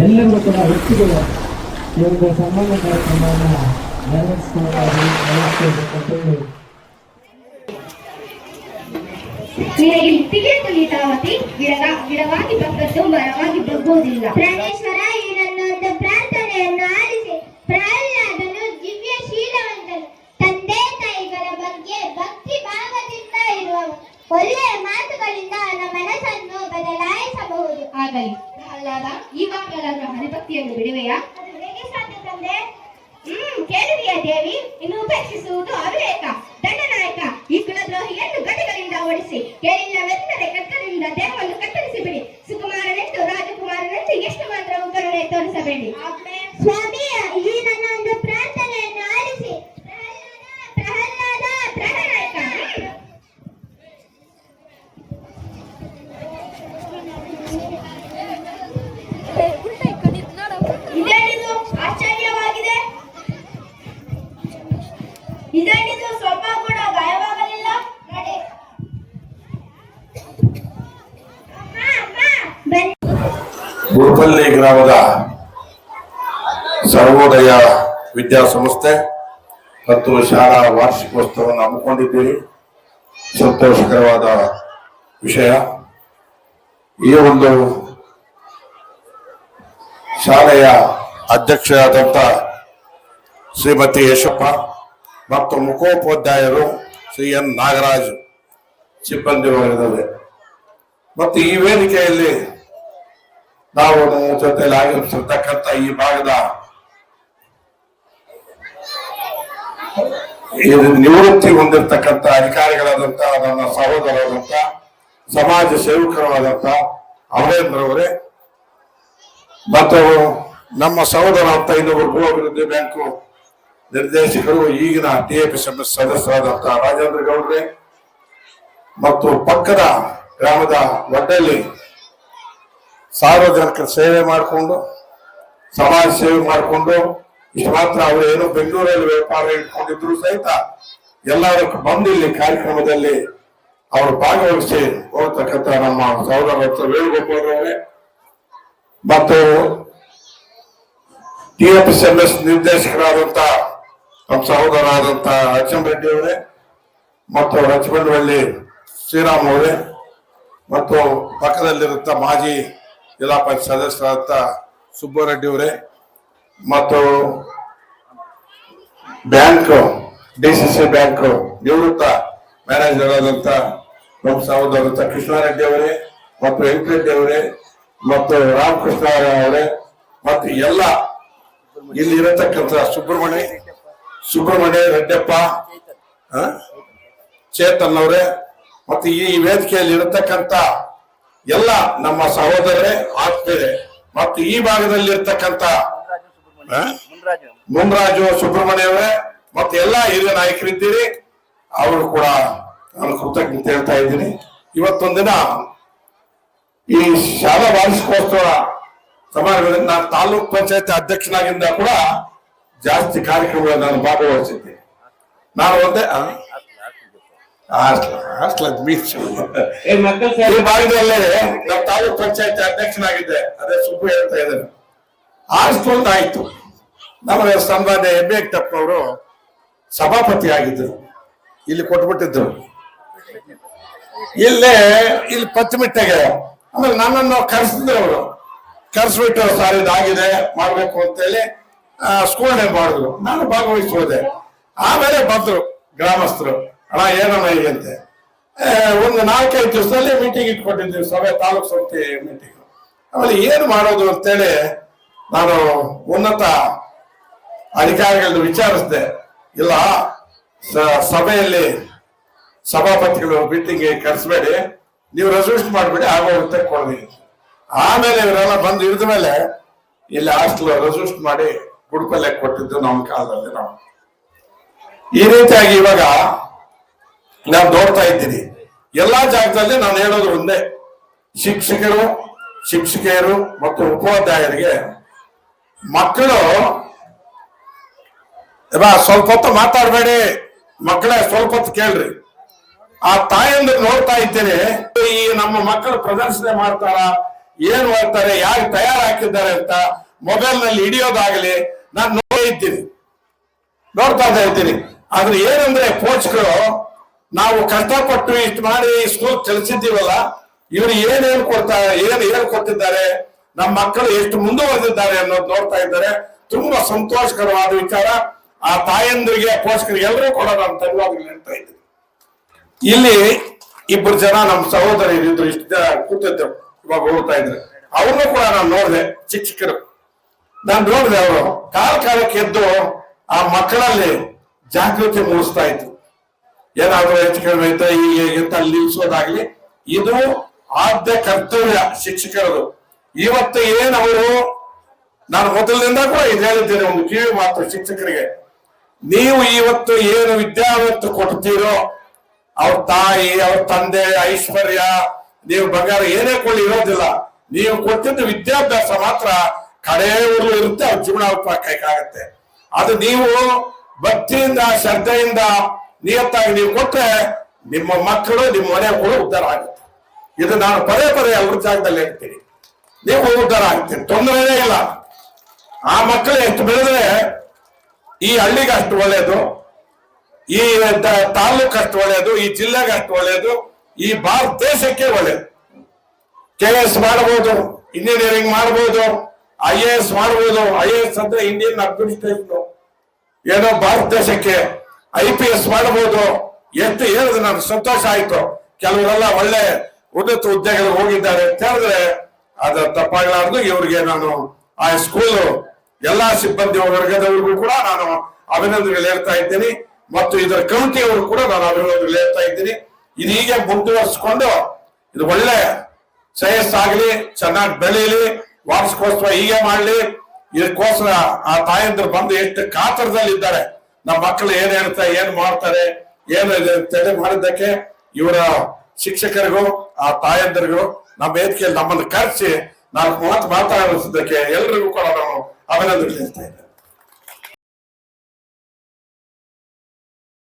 ಎಲ್ಲರಿಗೂ ಕೂಡ ವ್ಯಕ್ತಿಗಳು ಈ ಒಂದು ಸನ್ಮಾನ ಕಾರ್ಯಕ್ರಮವನ್ನು ನೆರವೇರಿಸಿಕೊಳ್ಳಬೇಕಂತೇಳಿ ತಿಳಿತಾವತಿ ಗಿಡವಾಗಿ ಬಗ್ಗದ್ದು ಮರವಾಗಿ ಬಗ್ಗುವುದಿಲ್ಲ. ಪ್ರಾಣೇಶ್ವರ ಈ ನನ್ನೊಂದು ಪ್ರಾರ್ಥನೆಯನ್ನು ಆಲಿಸಿ. ಪ್ರಹ್ಲಾದನು ದಿವ್ಯ ಶೀಲವಂತನು, ತಂದೆ ತಾಯಿಗಳ ಬಗ್ಗೆ ಭಕ್ತಿ ಭಾವದಿಂದ ಇರುವವನು. ಒಳ್ಳೆಯ ಮಾತುಗಳಿಂದ ನಮ್ಮ ಮನಸ್ಸನ್ನು ಬದಲಾಯಿಸಬಹುದು. ಆಗಲಿ ಪ್ರಹ್ಲಾದ, ಈವಾಗಲಾದರೂ ಹರಿಭಕ್ತಿಯನ್ನು ಬಿಡುವೆಯಾ? ಅದು ಹೇಗೆ ಸಾಧ್ಯ ತಂದೆ? ಕೇಳುವಿಯಾ ದೇವಿ? ಇನ್ನು ಉಪೇಕ್ಷಿಸುವುದು ಅವಿವೇಕ. ದಂಡನಾಯಕ, ಈ ಕುಲದ್ರೋಹಿಯನ್ನು ಗಡಿಗಳಿಂದ ಓಡಿಸಿ, ಕೇಳಿಲ್ಲವೆಂದರೆ ಕತ್ತಲಿಂದ ದೇಹವನ್ನು ಕತ್ತರಿಸಿ ಬಿಡಿ. ಸುಕುಮಾರನೆಂದು ರಾಜಕುಮಾರನೆಂದು ಎಷ್ಟು ಮಾತ್ರ ಕರುಣೆ ತೋರಿಸಬೇಡಿ. ಸ್ವಾಮಿ, ಈ ನನ್ನ ಒಂದು ಪ್ರಾರ್ಥನೆಯನ್ನು ಆಲಿಸಿ. ಪ್ರಹ್ಲಾದ ಪ್ರಹ್ಲಾದ ಇದೇನಿದು ಆಶ್ಚರ್ಯವಾಗಿದೆ. ಇದೇನಿದು ಸ್ವಲ್ಪ ಕೂಡ ಗಾಯವಾಗಲಿಲ್ಲ. ನೋಡಿ, ಗುರುಪಲ್ಲಿ ಗ್ರಾಮದ ಸರ್ವೋದಯ ವಿದ್ಯಾಸಂಸ್ಥೆ ಮತ್ತು ಶಾಲಾ ವಾರ್ಷಿಕೋತ್ಸವವನ್ನು ಹಮ್ಮಿಕೊಂಡಿದ್ದೀರಿ. ಸಂತೋಷಕರವಾದ ವಿಷಯ. ಈ ಒಂದು ಶಾಲೆಯ ಅಧ್ಯಕ್ಷರಾದಂಥ ಶ್ರೀಮತಿ ಯಶಪ್ಪ ಮತ್ತು ಮುಖೋಪಾಧ್ಯಾಯರು ಶ್ರೀ ಎನ್ ನಾಗರಾಜ್ ಸಿಬ್ಬಂದಿ ವರ್ಗದಲ್ಲಿ ಮತ್ತು ಈ ವೇದಿಕೆಯಲ್ಲಿ ನಾವು ನಮ್ಮ ಜೊತೆಯಲ್ಲಿ ಆಗಿರ್ತಕ್ಕಂಥ ಈ ಭಾಗದ ನಿವೃತ್ತಿ ಹೊಂದಿರತಕ್ಕಂಥ ಅಧಿಕಾರಿಗಳಾದಂಥ ನನ್ನ ಸಹೋದರರಾದಂಥ ಸಮಾಜ ಸೇವಕರಾದಂಥ ಅಮರೇಂದ್ರ ಅವರೇ ಮತ್ತು ನಮ್ಮ ಸಹೋದರ ಅಂತ ಇನ್ನೊಬ್ಬರು ಭೂ ಅಭಿವೃದ್ಧಿ ಬ್ಯಾಂಕು ನಿರ್ದೇಶಕರು, ಈಗಿನ TAPSMS ಸದಸ್ಯರಾದಂಥ ರಾಜೇಂದ್ರ ಗೌಡ್ರೆ ಮತ್ತು ಪಕ್ಕದ ಗ್ರಾಮದ ಒಡ್ಡಲ್ಲಿ ಸಾರ್ವಜನಿಕರ ಸೇವೆ ಮಾಡಿಕೊಂಡು ಸಮಾಜ ಸೇವೆ ಮಾಡಿಕೊಂಡು ಇಷ್ಟು ಮಾತ್ರ ಅವರು ಏನು ಬೆಂಗಳೂರಲ್ಲಿ ವ್ಯಾಪಾರ ಇಟ್ಕೊಂಡಿದ್ರು ಸಹಿತ ಎಲ್ಲರೂ ಬಂದು ಇಲ್ಲಿ ಕಾರ್ಯಕ್ರಮದಲ್ಲಿ ಅವರು ಭಾಗವಹಿಸಿ ಹೋಗ್ತಕ್ಕಂಥ ನಮ್ಮ ಸಹೋದರ ವೇಣುಗೋಪಾಲ್ ಅವರೇ ಮತ್ತು TAPSMS ನಿರ್ದೇಶಕರಾದಂಥ ನಮ್ಮ ಸಹೋದರರಾದಂಥ ಅಚ್ಚಂ ರೆಡ್ಡಿ ಅವರೇ ಮತ್ತು ರಚಮಂಡವಳ್ಳಿ ಶ್ರೀರಾಮ್ ಅವರೇ ಮತ್ತು ಪಕ್ಕದಲ್ಲಿರುತ್ತ ಮಾಜಿ ಜಿಲ್ಲಾ ಪಂಚಾಯತ್ ಸದಸ್ಯರಾದಂಥ ಸುಬ್ಬರೆಡ್ಡಿ ಅವರೇ ಮತ್ತು ಬ್ಯಾಂಕ್ DCC ಬ್ಯಾಂಕ್ ನಿವೃತ್ತ ಮ್ಯಾನೇಜರ್ ಆದಂಥ ನಮ್ಮ ಸಹೋದರಂತ ಕೃಷ್ಣಾರೆಡ್ಡಿ ಅವರೇ ಮತ್ತು ವೆಂಕಟರೆಡ್ಡಿ ಅವರೇ ಮತ್ತು ರಾಮಕೃಷ್ಣ ಅವರೇ ಮತ್ತು ಎಲ್ಲ ಇಲ್ಲಿ ಇರತಕ್ಕಂಥ ಸುಬ್ರಹ್ಮಣ್ಯ ರೆಡ್ಡಪ್ಪ ಚೇತನ್ ಅವರೇ ಮತ್ತು ಈ ವೇದಿಕೆಯಲ್ಲಿ ಇರತಕ್ಕಂಥ ಎಲ್ಲ ನಮ್ಮ ಸಹೋದರರೇ ಆತ್ಮೀಯರೇ ಮತ್ತು ಈ ಭಾಗದಲ್ಲಿ ಇರ್ತಕ್ಕಂಥ ಮುನ್ರಾಜು ಸುಬ್ರಹ್ಮಣ್ಯ ಅವರೇ ಮತ್ತು ಎಲ್ಲ ಹಿರಿಯ ನಾಯಕರಿದ್ದೀರಿ. ಅವರು ಕೂಡ ನಾನು ಕೃತಜ್ಞತೆ ಹೇಳ್ತಾ ಇದ್ದೀನಿ. ಇವತ್ತೊಂದಿನ ಈ ಶಾಲಾ ವಾರ್ಷಿಕೋತ್ಸವ ಸಮಾರಂಭದಲ್ಲಿ ನಾನು ತಾಲೂಕ್ ಪಂಚಾಯತ್ ಅಧ್ಯಕ್ಷನಾಗಿಂದ ಕೂಡ ಜಾಸ್ತಿ ಕಾರ್ಯಕ್ರಮಗಳನ್ನು ನಾನು ಭಾಗವಹಿಸಿದ್ದೆ. ನಾನು ಒಂದೇ ಈ ಭಾಗದಲ್ಲೇ ನಮ್ಮ ತಾಲೂಕ್ ಪಂಚಾಯತ್ ಅಧ್ಯಕ್ಷನಾಗಿದ್ದೆ. ಅದೇ ಸುಬ್ಬು ಹೇಳ್ತಾ ಇದ್ದೇನೆ. ಅಷ್ಟೊಂದು ಆಯ್ತು. ನಮ್ಮ ಸನ್ಮಾನ್ಯ MA ಅವರು ಸಭಾಪತಿ ಆಗಿದ್ದರು, ಇಲ್ಲಿ ಕೊಟ್ಬಿಟ್ಟಿದ್ರು. ಇಲ್ಲಿ ಪಚ್ಚಮಿಟ್ಟೆಗೆ ಆಮೇಲೆ ನನ್ನನ್ನು ಕರೆಸಿದ್ರು. ಅವರು ಕರೆಸ್ಬಿಟ್ಟು ಸಾರ್ ಇದಾಗಿದೆ ಮಾಡ್ಬೇಕು ಅಂತೇಳಿ ಸ್ಕೂಲ್ ನೇಮ್ ಮಾಡಿದ್ರು. ನಾನು ಭಾಗವಹಿಸಿ ಹೋದೆ. ಆಮೇಲೆ ಬಂದ್ರು ಗ್ರಾಮಸ್ಥರು, ಅಣ್ಣ ಏನಣ್ಣ ಹೀಗೆ ಅಂತೆ. ಒಂದು 4-5 ದಿವಸದಲ್ಲಿ ಮೀಟಿಂಗ್ ಇಟ್ಕೊಟ್ಟಿದ್ದೀವಿ, ಸಭೆ ತಾಲೂಕ್ ಸಮಿತಿ ಮೀಟಿಂಗ್. ಆಮೇಲೆ ಏನು ಮಾಡೋದು ಅಂತೇಳಿ ನಾನು ಉನ್ನತ ಅಧಿಕಾರಿಗಳನ್ನ ವಿಚಾರಿಸಿದೆ. ಇಲ್ಲ, ಸಭೆಯಲ್ಲಿ ಸಭಾಪತಿಗಳು ಮೀಟಿಂಗ್ ಕರೆಸಬೇಡಿ, ನೀವು ರೆಸಲ್ಯೂಷನ್ ಮಾಡ್ಬೇಡಿ, ಆಗೋಗುತ್ತೆ ಕೊಡ್ರಿ. ಆಮೇಲೆ ಇವರೆಲ್ಲ ಬಂದು ಇಳಿದ ಮೇಲೆ ಇಲ್ಲಿ ಹಾಸ್ಟೆಲ್ ರೆಸಲ್ಯೂಷನ್ ಮಾಡಿ ಗುಡ್ಪಲ್ಲೆ ಕೊಟ್ಟಿದ್ದು ನಮ್ಮ ಕಾಲದಲ್ಲಿ. ನಾವು ಈ ರೀತಿಯಾಗಿ ಇವಾಗ ನಾನು ನೋಡ್ತಾ ಇದ್ದೀನಿ. ಎಲ್ಲಾ ಜಾಗದಲ್ಲಿ ನಾನು ಹೇಳೋದು ಒಂದೇ, ಶಿಕ್ಷಕರು, ಶಿಕ್ಷಕಿಯರು ಮತ್ತು ಉಪಾಧ್ಯಾಯರಿಗೆ ಮಕ್ಕಳು ಸ್ವಲ್ಪ ಹೊತ್ತು ಮಾತಾಡಬೇಡಿ, ಮಕ್ಕಳೇ ಸ್ವಲ್ಪ ಹೊತ್ತು ಕೇಳ್ರಿ. ಆ ತಾಯಂದ್ರು ನೋಡ್ತಾ ಇದ್ದೇನೆ, ಈ ನಮ್ಮ ಮಕ್ಕಳು ಪ್ರದರ್ಶನ ಮಾಡ್ತಾರ, ಏನ್ ಮಾಡ್ತಾರೆ, ಯಾರು ತಯಾರು ಹಾಕಿದ್ದಾರೆ ಅಂತ ಮೊಬೈಲ್ ನಲ್ಲಿ ಹಿಡಿಯೋದಾಗಲಿ ನಾನು ನೋಡ್ತಾ ಇದ್ದೀನಿ. ಆದ್ರೆ ಏನಂದ್ರೆ ಪೋಷಕರು ನಾವು ಕಷ್ಟಪಟ್ಟು ಇಷ್ಟು ಮಾಡಿ ಸ್ಕೂಲ್ ಕಲಿಸಿದ್ದೀವಲ್ಲ, ಇವರು ಏನ್ ಹೇಳ್ಕೊಡ್ತಾರೆ, ಏನ್ ಹೇಳ್ಕೊಟ್ಟಿದ್ದಾರೆ, ನಮ್ಮ ಮಕ್ಕಳು ಎಷ್ಟು ಮುಂದುವರೆದಿದ್ದಾರೆ ಅನ್ನೋದು ನೋಡ್ತಾ ಇದ್ದಾರೆ. ತುಂಬಾ ಸಂತೋಷಕರವಾದ ವಿಚಾರ. ಆ ತಾಯಂದ್ರಿಗೆ ಪೋಷಕರಿಗೆ ಎಲ್ಲರೂ ಕೂಡ ನಾನು ಧನ್ಯವಾದಗಳು ಹೇಳ್ತಾ ಇದ್ದೀನಿ. ಇಲ್ಲಿ ಇಬ್ಬರು ಜನ ನಮ್ಮ ಸಹೋದರಿ ಇದ್ರು, ಇಷ್ಟು ಜನ ಕೂತಿದ್ರು, ಇವಾಗ ಹೋಗ್ತಾ ಇದ್ರೆ ಅವ್ರನ್ನೂ ಕೂಡ ನಾನು ನೋಡಿದೆ. ಶಿಕ್ಷಕರು ನಾನು ನೋಡಿದೆ, ಅವರು ಕಾಲಕ್ಕೆ ಎದ್ದು ಆ ಮಕ್ಕಳಲ್ಲಿ ಜಾಗೃತಿ ಮೂಡಿಸ್ತಾ ಇದ್ರು. ಏನಾದ್ರು ಹೆಚ್ಚು ಕಡಿಮೆ ಇದ್ದ ಇಂತ ನಿಲ್ಸೋದಾಗ್ಲಿ, ಇದು ಆದ್ಯ ಕರ್ತವ್ಯ ಶಿಕ್ಷಕರದು. ಇವತ್ತು ಏನವರು, ನಾನು ಮೊದಲಿನಿಂದ ಕೂಡ ಇದು ಹೇಳಿದ್ದೇನೆ, ಒಂದು ಕಿವಿ ಮಾತು ಶಿಕ್ಷಕರಿಗೆ, ನೀವು ಇವತ್ತು ಏನು ವಿದ್ಯಾವಂತ ಕೊಡ್ತೀರೋ, ಅವ್ರ ತಾಯಿ, ಅವ್ರ ತಂದೆ, ಐಶ್ವರ್ಯ, ನೀವು ಬಂಗಾರ ಏನೇ ಕೊಳ್ಳಿ ಇರೋದಿಲ್ಲ. ನೀವು ಕೊಟ್ಟಿದ್ದು ವಿದ್ಯಾಭ್ಯಾಸ ಮಾತ್ರ ಕಡೆಯವರೆಗೂ ಇರುತ್ತೆ, ಅವ್ರ ಜೀವನೋಪಾಯಕ್ಕಾಗತ್ತೆ. ಅದು ನೀವು ಭಕ್ತಿಯಿಂದ, ಶ್ರದ್ಧೆಯಿಂದ, ನಿಯತ್ತಾಗಿ ನೀವು ಕೊಟ್ರೆ ನಿಮ್ಮ ಮಕ್ಕಳು, ನಿಮ್ಮ ಮನೆ ಕೂಡ ಉದ್ಧಾರ ಆಗುತ್ತೆ. ಇದು ನಾನು ಪದೇ ಅವ್ರ ಜಾಗದಲ್ಲಿ ಹೇಳ್ತೀನಿ. ನೀವು ಉದ್ಧಾರ ಆಗ್ತೀನಿ, ತೊಂದರೆನೇ ಇಲ್ಲ. ಆ ಮಕ್ಕಳು ಎಷ್ಟು ಬೆಳೆದ್ರೆ ಈ ಹಳ್ಳಿಗೆ ಅಷ್ಟು ಒಳ್ಳೇದು, ಈ ತಾಲೂಕು ಅಷ್ಟು ಒಳ್ಳೇದು, ಈ ಜಿಲ್ಲೆಗೆ ಅಷ್ಟು ಒಳ್ಳೇದು, ಈ ಭಾರತ ದೇಶಕ್ಕೆ ಒಳ್ಳೇದು. KS ಮಾಡಬಹುದು, ಇಂಜಿನಿಯರಿಂಗ್ ಮಾಡಬಹುದು, IAS ಮಾಡಬಹುದು. IAS ಅಂದ್ರೆ ಇಂಡಿಯನ್ ಅಡ್ಮಿನಿಸ್ಟ್ರೇಷನ್, ಏನೋ ಭಾರತ ದೇಶಕ್ಕೆ. IPS ಮಾಡಬಹುದು. ಎಷ್ಟು ಹೇಳಿದ್ರೆ ನನಗೆ ಸಂತೋಷ ಆಯ್ತು. ಕೆಲವರೆಲ್ಲ ಒಳ್ಳೆ ಉನ್ನತ ಹುದ್ದೆಗಳು ಹೋಗಿದ್ದಾರೆ ಅಂತ ಹೇಳಿದ್ರೆ ಅದು ತಪ್ಪಾಗಲಾರ್ದು. ಇವರಿಗೆ ನಾನು ಆ ಸ್ಕೂಲು ಎಲ್ಲಾ ಸಿಬ್ಬಂದಿ ವರ್ಗದವರಿಗೂ ಕೂಡ ನಾನು ಅಭಿನಂದನೆಗಳು ಹೇಳ್ತಾ ಇದ್ದೀನಿ, ಮತ್ತು ಇದರ ಕಮಿಟಿಯವರು ಕೂಡ ನಾನು ಅಭಿನಂದನೆಗಳು ಹೇಳ್ತಾ ಇದ್ದೀನಿ. ಇದು ಹೀಗೆ ಮುಂದುವರಿಸಿಕೊಂಡು ಇದು ಒಳ್ಳೆ ಶ್ರೇಯಸ್ಸಾಗಲಿ, ಚೆನ್ನಾಗಿ ಬೆಳೀಲಿ, ವಾರ್ಷಿಕೋತ್ಸವ ಹೀಗೆ ಮಾಡ್ಲಿ. ಇದಕ್ಕೋಸ್ಕರ ಆ ತಾಯಂದ್ರು ಬಂದು ಎಷ್ಟು ಕಾತರದಲ್ಲಿದ್ದಾರೆ, ನಮ್ಮ ಮಕ್ಕಳು ಏನ್ ಹೇಳ್ತಾರೆ, ಏನ್ ಮಾಡ್ತಾರೆ, ಏನು ತಡೆ ಮಾಡಿದ್ದಕ್ಕೆ ಇವರ ಶಿಕ್ಷಕರಿಗೂ ಆ ತಾಯಂದರಿಗೂ ನಮ್ಮ ವೇದಿಕೆಯಲ್ಲಿ ನಮ್ಮನ್ನು ಕರೆಸಿ 4 ಮಾತು ಮಾತಾಡಿಸೋದಕ್ಕೆ ಎಲ್ರಿಗೂ ಕೂಡ ನಾವು ಅಭಿನಂದನೆ ಹೇಳ್ತಾ ಇದ್ದೇವೆ.